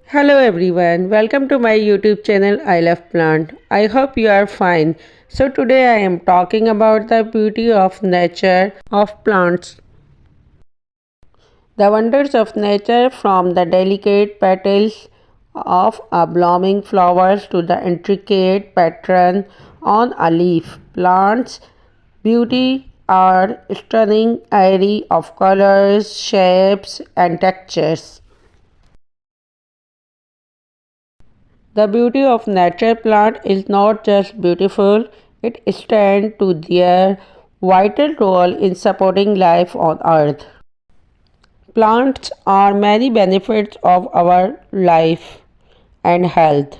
Hello everyone, welcome to my YouTube channel I Love Plant. I hope you are fine. So today I am talking about the beauty of nature of plants. The wonders of nature, from the delicate petals of a blooming flowers to the intricate pattern on a leaf. Plants' beauty are stunning, airy of colors, shapes and textures. The beauty of nature plant is not just beautiful, it stands to their vital role in supporting life on earth. Plants are many benefits of our life and health.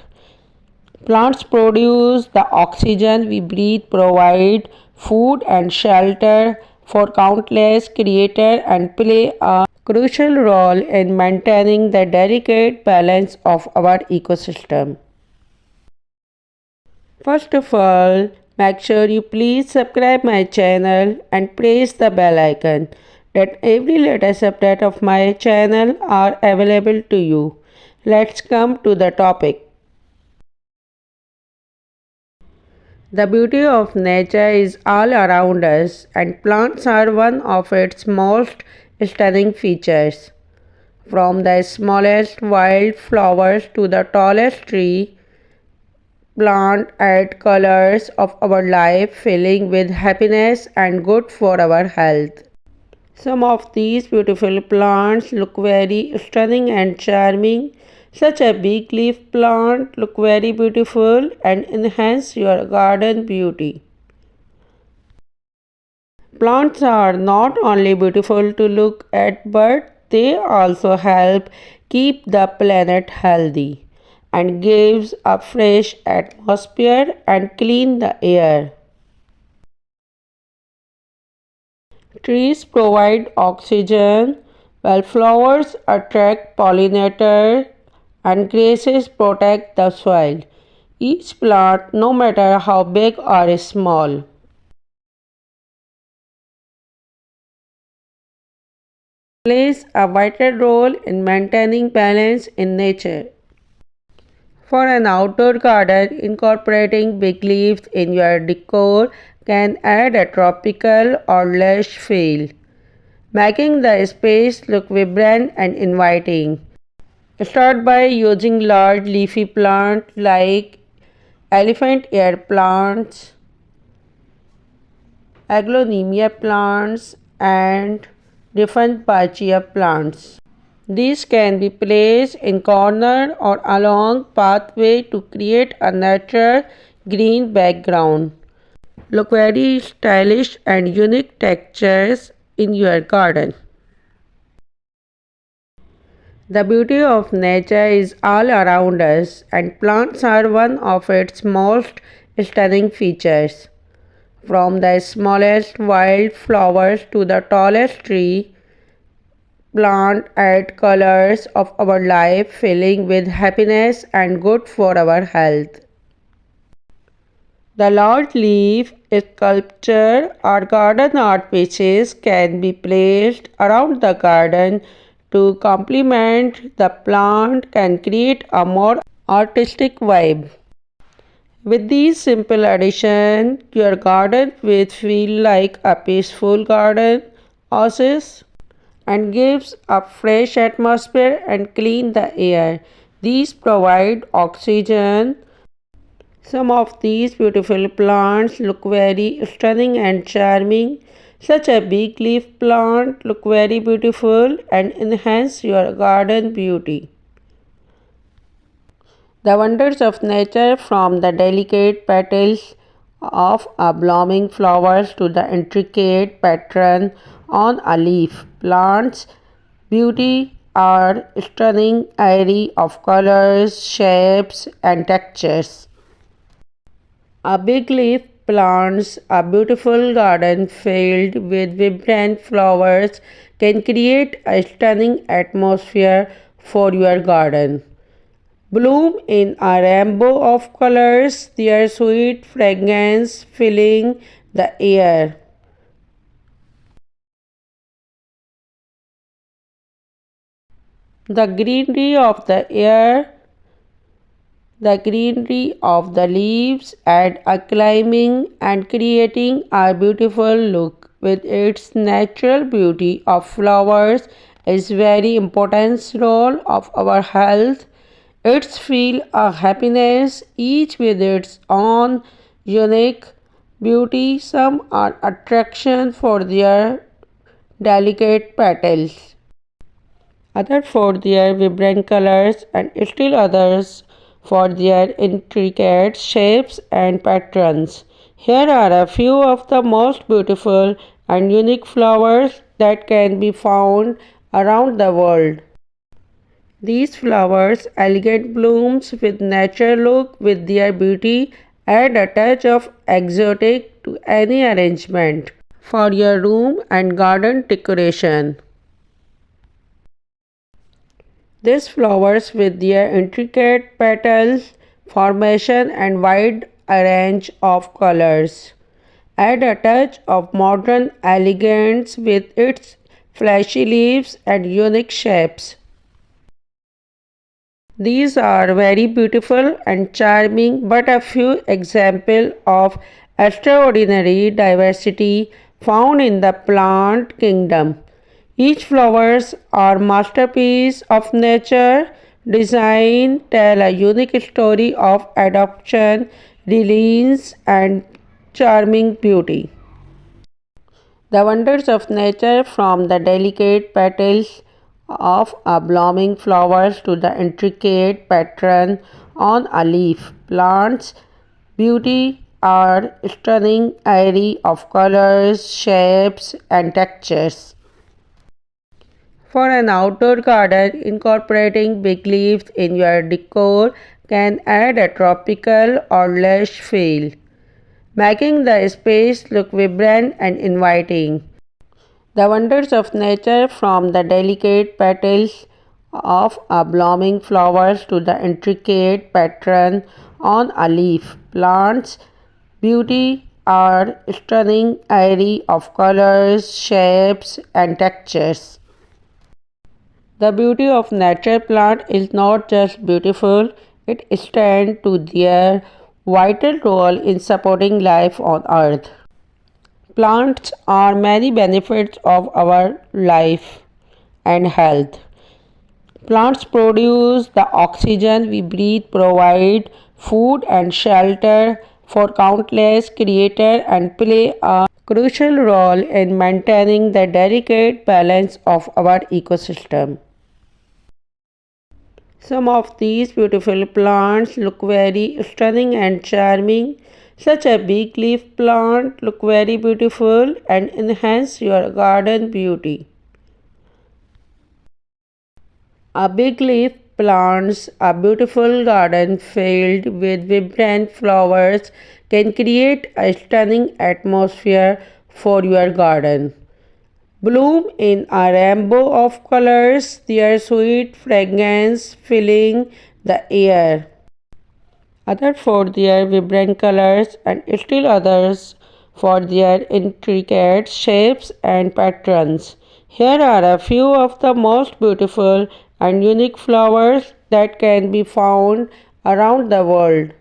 Plants produce the oxygen we breathe, provide food and shelter for countless creatures, and play a crucial role in maintaining the delicate balance of our ecosystem. First of all, make sure you please subscribe my channel and press the bell icon that every latest update of my channel are available to you. Let's come to the topic. The beauty of nature is all around us, and plants are one of its most stunning features. From the smallest wild flowers to the tallest tree, plant add colors of our life, filling with happiness and good for our health. Some of these beautiful plants look very stunning and charming. Such a big leaf plant look very beautiful and enhance your garden beauty. Plants are not only beautiful to look at, but they also help keep the planet healthy and gives a fresh atmosphere and clean the air. Trees provide oxygen, while flowers attract pollinators and grasses protect the soil. Each plant, no matter how big or small, plays a vital role in maintaining balance in nature. For an outdoor garden, incorporating big leaves in your decor can add a tropical or lush feel, making the space look vibrant and inviting. Start by using large leafy plants like elephant ear plants, aglaonemia plants, and dieffenbachia plants. These can be placed in corner or along pathway to create a natural green background. Look very stylish and unique textures in your garden. The beauty of nature is all around us, and plants are one of its most stunning features. From the smallest wild flowers to the tallest tree, plants add colors of our life, filling with happiness and good for our health. The large leaf sculpture or garden art pieces can be placed around the garden to complement the plant and create a more artistic vibe. With these simple additions, your garden will feel like a peaceful garden oasis and gives a fresh atmosphere and clean the air. These provide oxygen. Some of these beautiful plants look very stunning and charming. Such a big leaf plant look very beautiful and enhance your garden beauty. The wonders of nature, from the delicate petals of a blooming flowers to the intricate pattern on a leaf. Plants' beauty are stunning, airy of colors, shapes and textures. A big leaf plants a beautiful garden filled with vibrant flowers can create a stunning atmosphere for your garden. Bloom in a rainbow of colors, their sweet fragrance filling the air. The greenery of the air, the greenery of the leaves and a climbing and creating a beautiful look with its natural beauty of flowers is very important role of our health. It's feel a happiness each with its own unique beauty. Some are attraction for their delicate petals, other for their vibrant colors, and still others for their intricate shapes and patterns. Here are a few of the most beautiful and unique flowers that can be found around the world. These flowers, elegant blooms with natural look with their beauty, add a touch of exotic to any arrangement for your room and garden decoration. These flowers with their intricate petals, formation and wide range of colors add a touch of modern elegance with its flashy leaves and unique shapes. These are very beautiful and charming, but a few examples of extraordinary diversity found in the plant kingdom. Each flowers are masterpiece of nature. Design tell a unique story of adoption, resilience, and charming beauty. The wonders of nature, from the delicate petals of a blooming flower to the intricate pattern on a leaf. Plants' beauty are stunning, airy of colors, shapes, and textures. For an outdoor garden, incorporating big leaves in your decor can add a tropical or lush feel, making the space look vibrant and inviting. The wonders of nature, from the delicate petals of a blooming flower to the intricate pattern on a leaf. Plants' beauty are stunning, airy of colors, shapes, and textures. The beauty of nature plant is not just beautiful, it stands to their vital role in supporting life on earth. Plants are many benefits of our life and health. Plants produce the oxygen we breathe, provide food and shelter for countless creatures, and play a crucial role in maintaining the delicate balance of our ecosystem. Some of these beautiful plants look very stunning and charming. Such a big leaf plant look very beautiful and enhance your garden beauty. A big leaf plants a beautiful garden filled with vibrant flowers can create a stunning atmosphere for your garden. Bloom in a rainbow of colors, their sweet fragrance filling the air. Others for their vibrant colors, and still others for their intricate shapes and patterns. Here are a few of the most beautiful and unique flowers that can be found around the world.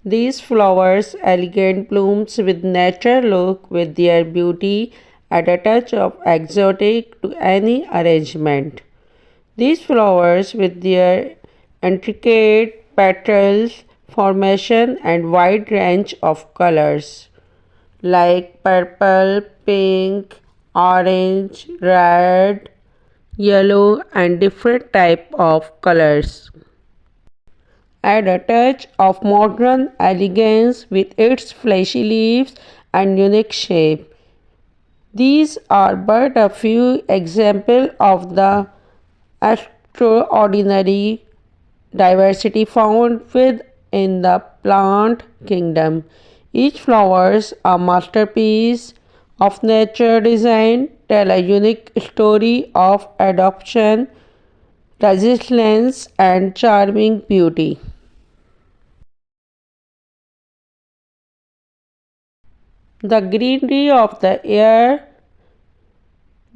These flowers, elegant blooms with natural look with their beauty, add a touch of exotic to any arrangement. These flowers with their intricate petals, formation and wide range of colors like purple, pink, orange, red, yellow and different type of colors add a touch of modern elegance with its fleshy leaves and unique shape. These are but a few examples of the extraordinary diversity found within the plant kingdom. Each flowers a masterpiece of nature design tell a unique story of adoption, resilience and charming beauty. The greenery of the air,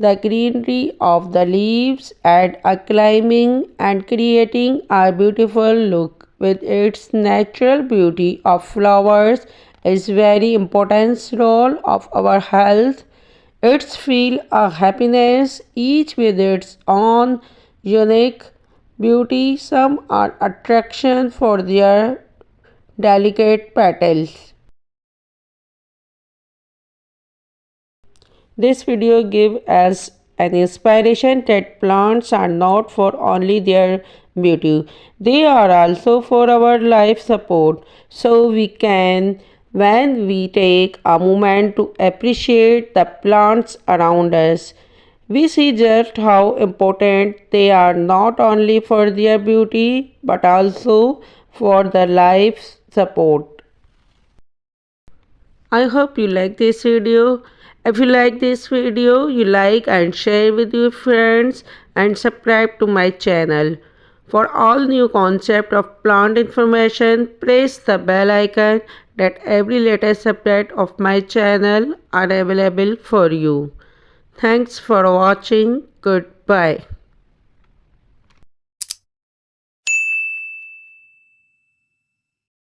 The greenery of the leaves add a climbing and creating a beautiful look. With its natural beauty of flowers is very important role of our health. It's feel a happiness each with its own unique beauty. Some are attraction for their delicate petals. This video gives us an inspiration that plants are not for only their beauty, they are also for our life support. So we can, when we take a moment to appreciate the plants around us, we see just how important they are not only for their beauty but also for the life support. I hope you like this video. If you like this video, you like and share with your friends and subscribe to my channel. For all new concept of plant information, press the bell icon that every latest update of my channel are available for you. Thanks for watching. Goodbye.